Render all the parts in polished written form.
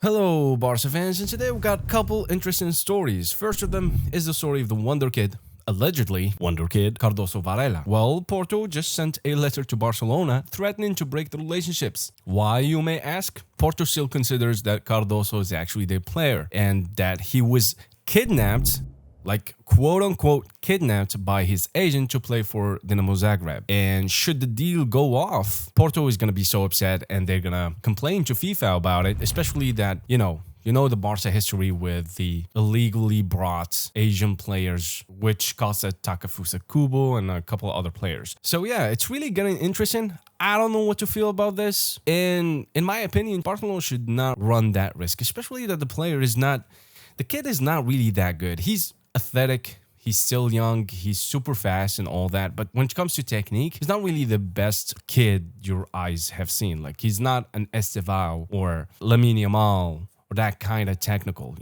Hello, Barca fans, and today we've got a couple interesting stories. First of them is the story of the Wonder Kid, allegedly Wonder Kid, Cardoso Varela. Well, Porto just sent a letter to Barcelona threatening to break the relationships. Why, you may ask? Porto still considers that Cardoso is actually their player and that he was kidnapped, like quote-unquote kidnapped by his agent to play for Dinamo Zagreb. And should the deal go off, Porto is going to be so upset and they're going to complain to FIFA about it, especially that, you know the Barca history with the illegally brought Asian players, which cost Takefusa Kubo and a couple of other players. So yeah, it's really getting interesting. I don't know what to feel about this. And in my opinion, Barcelona should not run that risk, especially that the kid is not really that good. He's athletic, he's still young, he's super fast and all that, but when it comes to technique, he's not really the best kid your eyes have seen. Like, he's not an Estevao or Lamine Yamal or that kind of technical,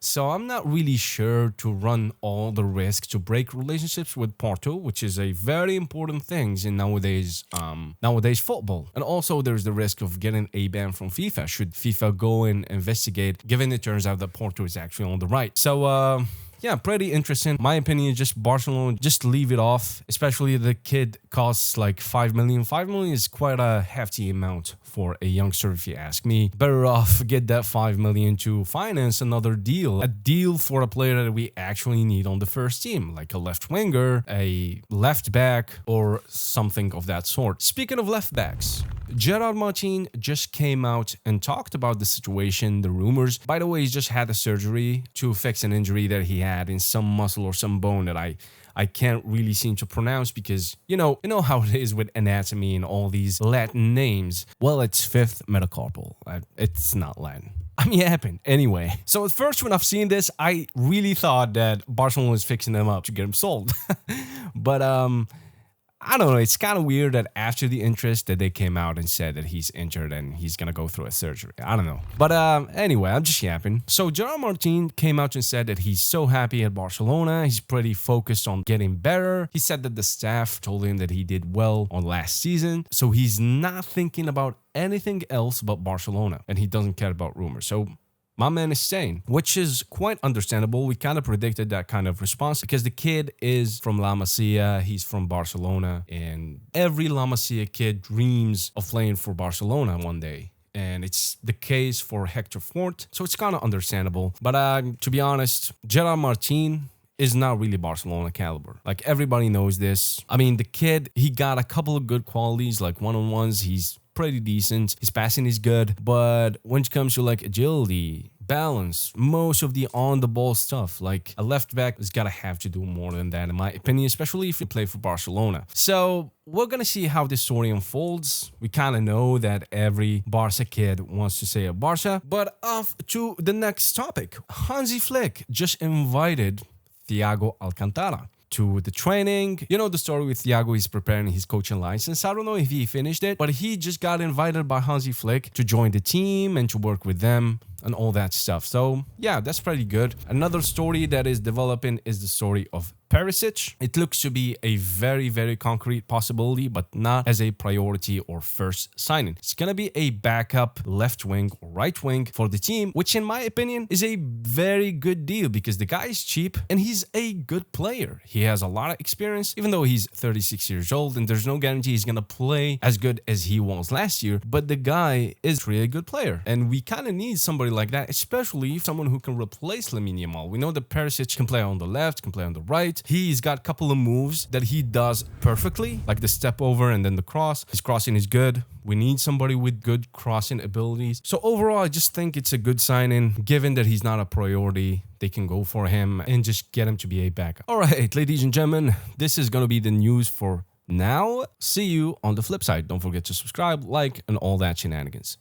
So I'm not really sure to run all the risk to break relationships with Porto, which is a very important thing in nowadays football. And also there's the risk of getting a ban from FIFA should FIFA go and investigate, given it turns out that Porto is actually on the right. So yeah, pretty interesting. My opinion, just Barcelona, just leave it off. Especially the kid costs like 5 million. 5 million is quite a hefty amount for a youngster, if you ask me. Better off get that 5 million to finance another deal. A deal for a player that we actually need on the first team, like a left winger, a left back, or something of that sort. Speaking of left backs, Gerrard just came out and talked about the situation, the rumors. By the way, he's just had a surgery to fix an injury that he had in some muscle or some bone that I can't really seem to pronounce because, you know how it is with anatomy and all these Latin names. Well, it's fifth metacarpal. It's not Latin. I mean, it happened. Anyway, so at first when I've seen this, I really thought that Barcelona was fixing them up to get him sold. But, I don't know, it's kind of weird that after the interest that they came out and said that he's injured and he's going to go through a surgery. I don't know. But anyway, I'm just yapping. So Gerard Martin came out and said that he's so happy at Barcelona. He's pretty focused on getting better. He said that the staff told him that he did well on last season. So he's not thinking about anything else but Barcelona and he doesn't care about rumors. So my man is staying, which is quite understandable. We kind of predicted that kind of response because the kid is from La Masia, he's from Barcelona, and every La Masia kid dreams of playing for Barcelona one day. And it's the case for Hector Fort, so it's kind of understandable. But to be honest, Gerard Martin is not really Barcelona caliber. Like, everybody knows this. I mean, the kid, he got a couple of good qualities, like one-on-ones, he's pretty decent. His passing is good, but when it comes to like agility, balance, most of the on-the-ball stuff, like a left back is gotta have to do more than that, in my opinion, especially if you play for Barcelona. So we're gonna see how this story unfolds. We kind of know that every Barca kid wants to say a Barca, but off to the next topic. Hansi Flick just invited Thiago Alcantara to the training. You know the story with Thiago, he's preparing his coaching license. I don't know if he finished it, but he just got invited by Hansi Flick to join the team and to work with them and all that stuff. So yeah, that's pretty good. Another story that is developing is the story of PERISIC. It looks to be a very, very concrete possibility, but not as a priority or first signing. It's gonna be a backup left wing or right wing for the team, which in my opinion is a very good deal because the guy is cheap and he's a good player. He has a lot of experience, even though he's 36 years old and there's no guarantee he's gonna play as good as he was last year, but the guy is really a good player. And we kind of need somebody like that, especially someone who can replace Lamine Yamal. We know that Perisic can play on the left, can play on the right. He's got a couple of moves that he does perfectly, like the step over and then the cross. His crossing is good. We need somebody with good crossing abilities. So overall, I just think it's a good signing. Given that he's not a priority, they can go for him and just get him to be a backup. All right, ladies and gentlemen, this is going to be the news for now. See you on the flip side. Don't forget to subscribe, like, and all that shenanigans.